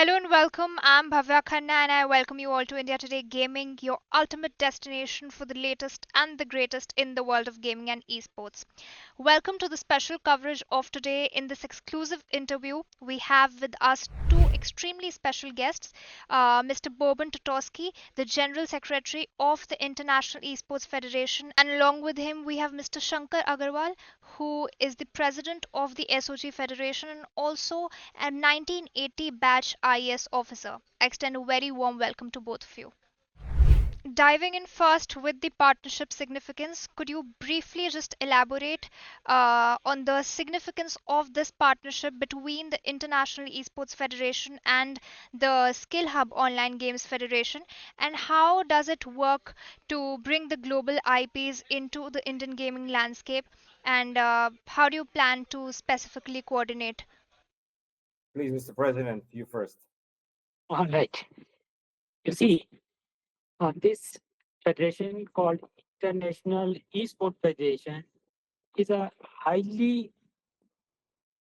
Hello and welcome. I'm Bhavya Khanna and I welcome you all to India Today Gaming, your ultimate destination for the latest and the greatest in the world of gaming and esports. Welcome to the special coverage of today. In this exclusive interview, we have with us two extremely special guests, Mr. Boban Totovski, the General Secretary of the International Esports Federation, and along with him we have Mr. Shankar Aggarwal, who is the President of the SOG Federation and also a 1980 batch IES officer. I extend a very warm welcome to both of you. Diving in first with the partnership significance, could you briefly just elaborate on the significance of this partnership between the International Esports Federation and the Skillhub Online Games Federation, and how does it work to bring the global IPs into the Indian gaming landscape, and how do you plan to specifically coordinate? Please, Mr. President, you first. All right. You see, this federation called International Esports Federation is a highly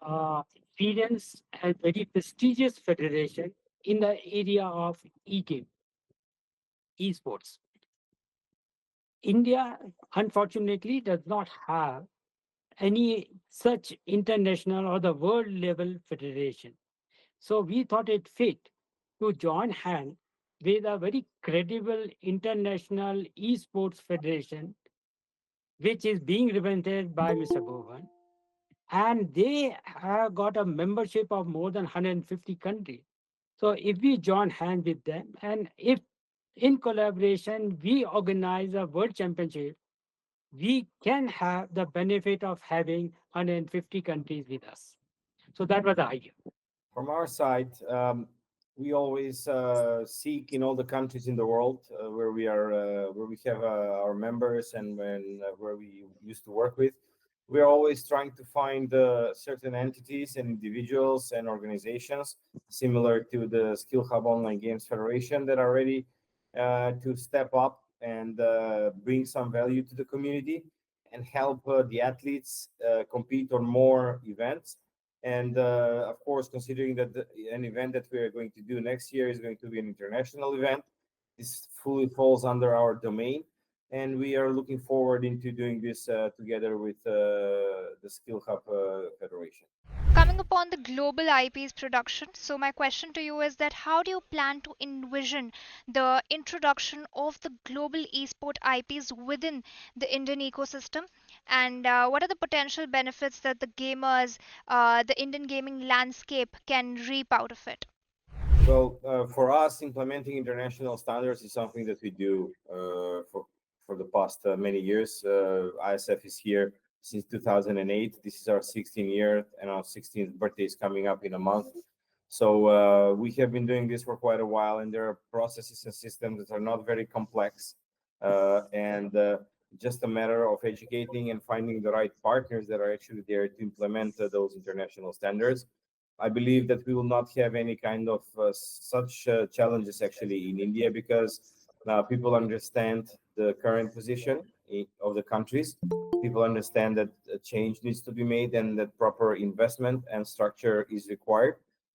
experienced and very prestigious federation in the area of e-game, esports. India, unfortunately, does not have any such international or the world level federation. So we thought it fit to join hands with a very credible international esports federation, which is being represented by Mr. Boban. And they have got a membership of more than 150 countries. So if we join hands with them, and if in collaboration we organize a world championship, we can have the benefit of having 150 countries with us. So that was the idea. From our side, we always seek in all the countries in the world where we have our members and where we used to work with. We are always trying to find certain entities and individuals and organizations similar to the Skill Hub Online Games Federation that are ready to step up and bring some value to the community and help the athletes compete on more events. And of course, considering that an event that we are going to do next year is going to be an international event, this fully falls under our domain, and we are looking forward into doing this together with the Skill Hub Federation. Coming upon the global IPs production, so my question to you is that how do you plan to envision the introduction of the global esport IPs within the Indian ecosystem, and what are the potential benefits that the gamers, the Indian gaming landscape can reap out of it? Well, for us, implementing international standards is something that we do for the past many years. ISF is here since 2008. This is our 16th year, and our 16th birthday is coming up in a month. So we have been doing this for quite a while, and there are processes and systems that are not very complex, and just a matter of educating and finding the right partners that are actually there to implement those international standards. I believe that we will not have any kind of such challenges actually in India because people understand the current position of the countries. People understand that a change needs to be made and that proper investment and structure is required.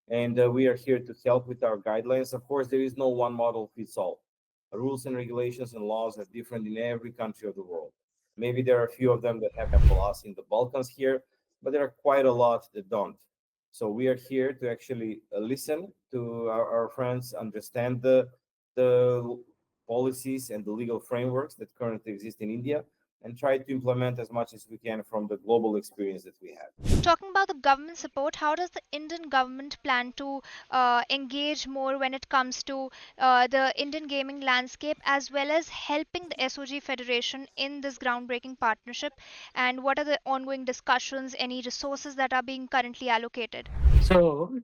And we are here to help with our guidelines. Of course, there is no one model fits all. Rules and regulations and laws are different in every country of the world. Maybe there are a few of them that have for us in the Balkans here, but there are quite a lot that don't. So we are here to actually listen to our friends, understand the policies and the legal frameworks that currently exist in India, and try to implement as much as we can from the global experience that we have. Talking about the government support, how does the Indian government plan to engage more when it comes to the Indian gaming landscape as well as helping the SOG Federation in this groundbreaking partnership? And what are the ongoing discussions, any resources that are being currently allocated? So,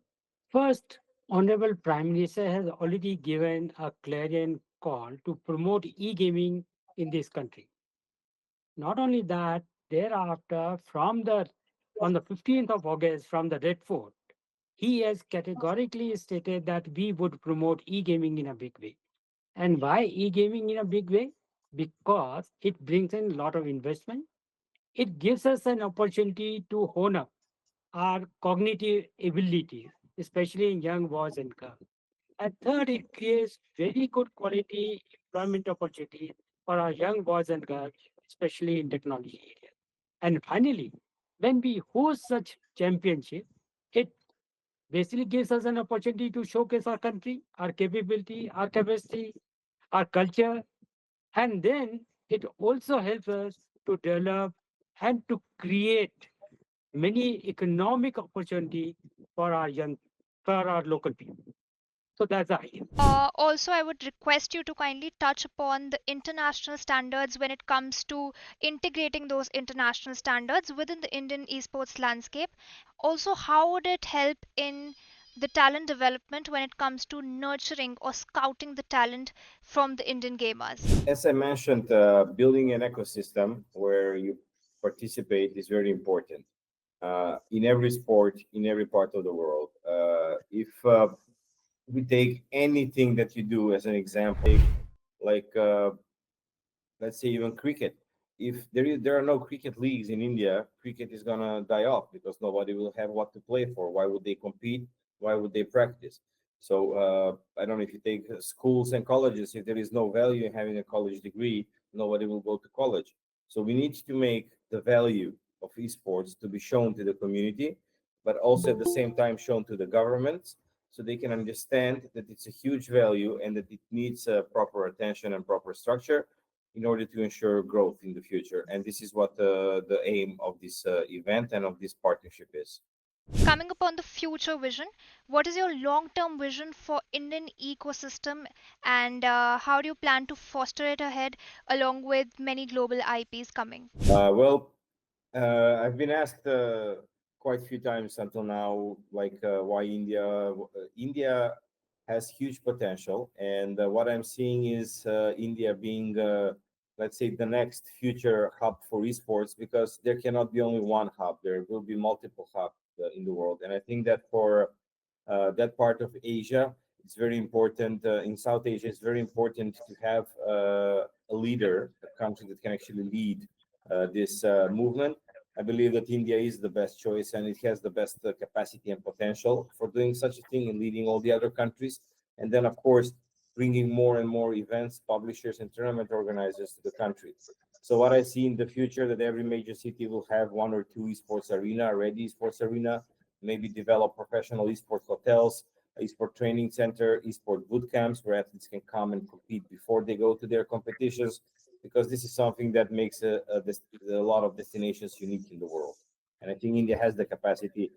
first, Honorable Prime Minister has already given a clarion call to promote e-gaming in this country. Not only that, thereafter, from the on the 15th of August from the Red Fort, he has categorically stated that we would promote e-gaming in a big way. And why e-gaming in a big way? Because it brings in a lot of investment. It gives us an opportunity to hone up our cognitive abilities especially in young boys and girls. And third, it creates very good quality employment opportunities for our young boys and girls, especially in technology area. And finally, when we host such championship, it basically gives us an opportunity to showcase our country, our capability, our capacity, our culture, and then it also helps us to develop and to create many economic opportunity for our young, for our local people. So that's the idea. Also, I would request you to kindly touch upon the international standards when it comes to integrating those international standards within the Indian esports landscape. Also, how would it help in the talent development when it comes to nurturing or scouting the talent from the Indian gamers? As I mentioned, building an ecosystem where you participate is very important in every sport, in every part of the world. If we take anything that you do as an example, like let's say even cricket. If there are no cricket leagues in India, cricket is gonna die off because nobody will have what to play for. Why would they compete? Why would they practice? So I don't know if you take schools and colleges. If there is no value in having a college degree, nobody will go to college. So we need to make the value of esports to be shown to the community, but also at the same time shown to the governments, so they can understand that it's a huge value and that it needs proper attention and proper structure in order to ensure growth in the future. And this is what the aim of this event and of this partnership is. Coming upon the future vision, what is your long-term vision for Indian ecosystem, and how do you plan to foster it ahead along with many global IPs coming? Well, I've been asked quite a few times until now, like why India? India has huge potential, and what I'm seeing is India being, let's say, the next future hub for esports, because there cannot be only one hub. There will be multiple hubs in the world, and I think that for that part of Asia, it's very important. In South Asia, it's very important to have a leader, a country that can actually lead this movement. I believe that India is the best choice and it has the best capacity and potential for doing such a thing and leading all the other countries. And then, of course, bringing more and more events, publishers, and tournament organizers to the country. So what I see in the future, that every major city will have one or two esports arena, ready esports arena, maybe develop professional esport hotels, esport training center, esport boot camps where athletes can come and compete before they go to their competitions, because this is something that makes a lot of destinations unique in the world. And I think India has the capacity,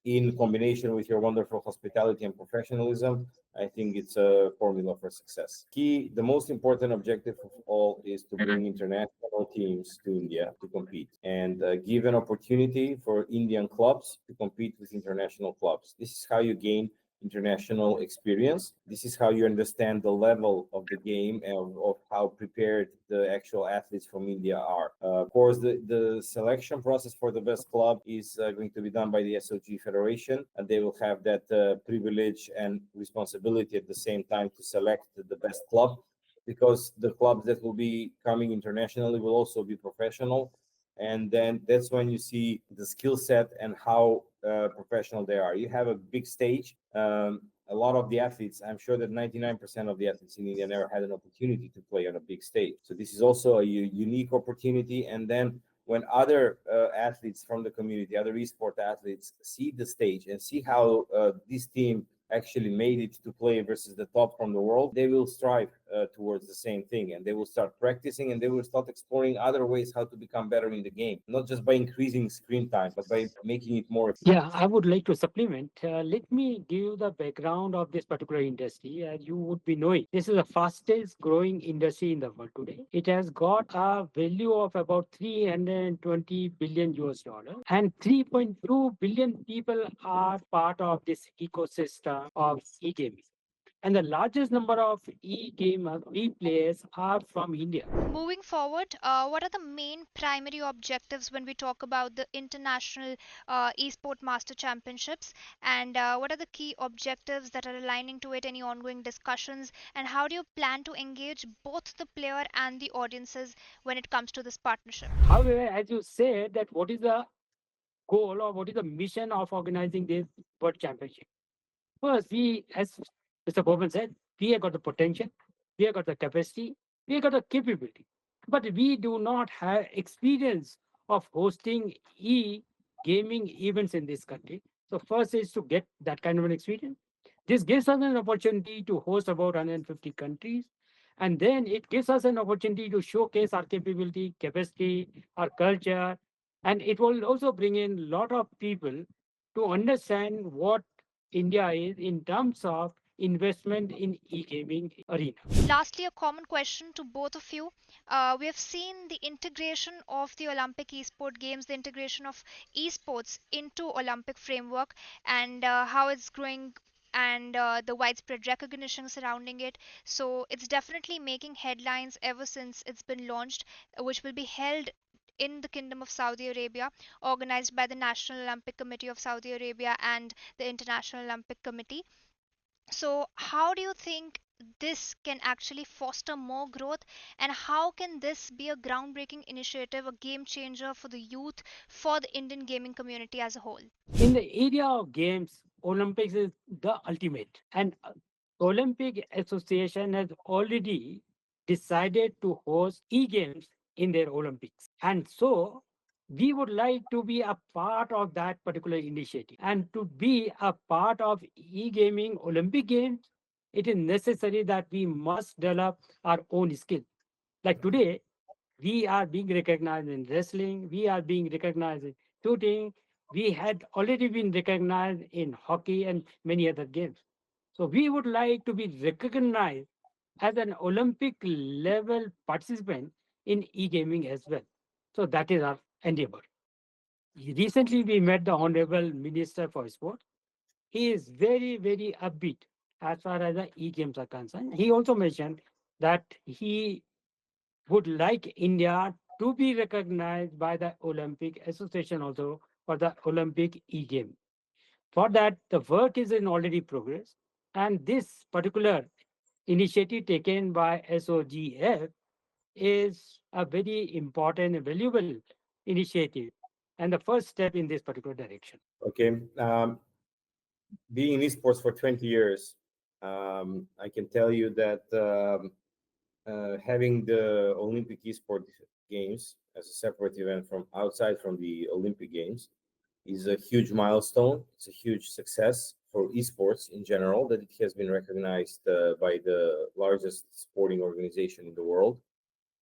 in combination with your wonderful hospitality and professionalism. I think it's a formula for success. The most important objective of all is to bring international teams to India to compete and give an opportunity for Indian clubs to compete with international clubs. This is how you gain international experience. This is how you understand the level of the game and of how prepared the actual athletes from India are. Of course, the selection process for the best club is going to be done by the SOG Federation, and they will have that privilege and responsibility at the same time to select the best club, because the clubs that will be coming internationally will also be professional. And then that's when you see the skill set and how professional they are. You have a big stage. A lot of the athletes, I'm sure that 99% of the athletes in India never had an opportunity to play on a big stage. So this is also a unique opportunity. And then when other athletes from the community, other esport athletes, see the stage and see how this team actually made it to play versus the top from the world, they will strive towards the same thing, and they will start practicing and they will start exploring other ways how to become better in the game, not just by increasing screen time, but by making it more. Yeah, I would like to supplement. Let me give you the background of this particular industry. As you would be knowing, this is the fastest growing industry in the world today. It has got a value of about 320 billion US dollar, and 3.2 billion people are part of this ecosystem of e-gaming. And the largest number of e-gamers, e-players are from India. Moving forward, what are the main primary objectives when we talk about the International Esport Master Championships, and what are the key objectives that are aligning to it? Any ongoing discussions, and how do you plan to engage both the player and the audiences when it comes to this partnership? However, as you said, that what is the goal or what is the mission of organizing this World Championship? First, as Mr. Boban said, we have got the potential, we have got the capacity, we have got the capability, but we do not have experience of hosting e-gaming events in this country. So first is to get that kind of an experience. This gives us an opportunity to host about 150 countries, and then it gives us an opportunity to showcase our capability, capacity, our culture, and it will also bring in a lot of people to understand what India is in terms of investment in e-gaming arena. Lastly, a common question to both of you. We have seen the integration of the Olympic esport games, the integration of esports into Olympic framework, and how it's growing and the widespread recognition surrounding it. So it's definitely making headlines ever since it's been launched, which will be held in the Kingdom of Saudi Arabia, organized by the National Olympic Committee of Saudi Arabia and the International Olympic Committee. So, how do you think this can actually foster more growth, and how can this be a groundbreaking initiative, a game changer for the youth, for the Indian gaming community as a whole? In the area of games, Olympics is the ultimate. And Olympic Association has already decided to host e-games in their Olympics. And so we would like to be a part of that particular initiative. And to be a part of e-gaming Olympic Games, it is necessary that we must develop our own skill. Like today, we are being recognized in wrestling, we are being recognized in shooting, we had already been recognized in hockey and many other games. So we would like to be recognized as an Olympic level participant in e-gaming as well. So that is our endeavor. Recently, we met the Honorable Minister for Sport. He is very, very upbeat as far as the e-games are concerned. He also mentioned that he would like India to be recognized by the Olympic Association also for the Olympic e-game. For that, the work is in already progress, and this particular initiative taken by SOGF is a very important and valuable initiative and the first step in this particular direction. Okay. Being in esports for 20 years, I can tell you that having the Olympic Esport Games as a separate event from outside from the Olympic Games is a huge milestone. It's a huge success for esports in general that it has been recognized by the largest sporting organization in the world.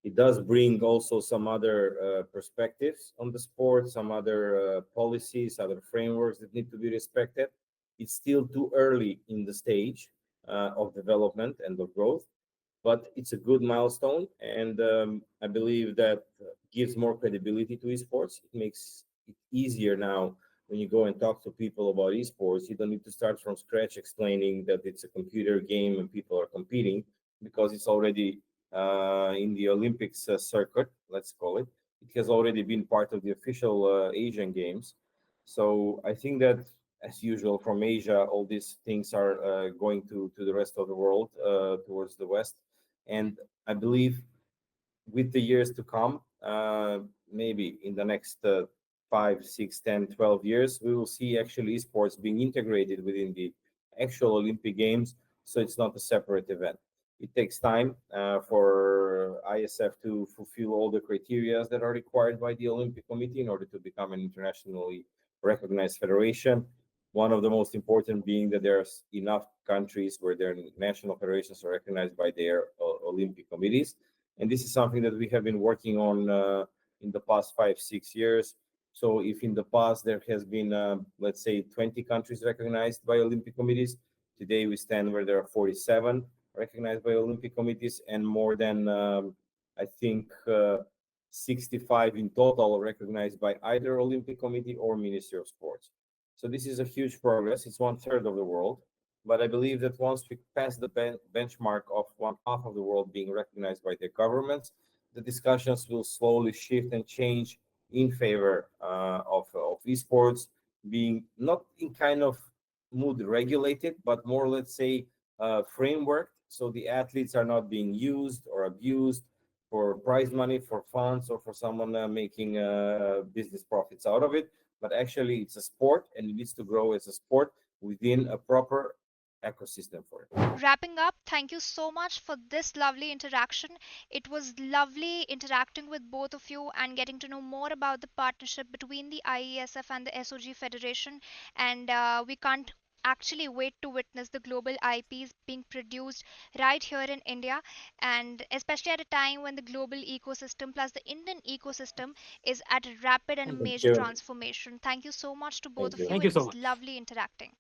It does bring also some other perspectives on the sport, some other policies, other frameworks that need to be respected. It's still too early in the stage of development and of growth, but it's a good milestone, and I believe that gives more credibility to esports. It makes it easier now when you go and talk to people about esports. You don't need to start from scratch explaining that it's a computer game and people are competing, because it's already in the Olympics circuit, let's call it. It has already been part of the official Asian Games. So I think that, as usual, from Asia, all these things are going to the rest of the world, towards the West. And I believe with the years to come, maybe in the next 5, 6, 10, 12 years, we will see actually esports being integrated within the actual Olympic Games. So it's not a separate event. It takes time for ISF to fulfill all the criteria that are required by the Olympic Committee in order to become an internationally recognized federation. One of the most important being that there's enough countries where their national federations are recognized by their Olympic committees. And this is something that we have been working on in the past 5, 6 years. So if in the past there has been, let's say, 20 countries recognized by Olympic committees, today we stand where there are 47 recognized by Olympic committees, and more than, I think, 65 in total recognized by either Olympic Committee or Ministry of Sports. So this is a huge progress. It's one third of the world. But I believe that once we pass the benchmark of one half of the world being recognized by their governments, the discussions will slowly shift and change in favor of esports being not in kind of mood regulated, but more, let's say, framework. So the athletes are not being used or abused for prize money, for funds, or for someone making business profits out of it. But actually, it's a sport, and it needs to grow as a sport within a proper ecosystem for it. Wrapping up, thank you so much for this lovely interaction. It was lovely interacting with both of you and getting to know more about the partnership between the IESF and the SOG Federation. And we can't actually wait to witness the global IPs being produced right here in India, and especially at a time when the global ecosystem plus the Indian ecosystem is at a rapid Thank and you. Thank major you. transformation. Thank you so much to both Thank of you. you. Thank you It so was much. lovely interacting.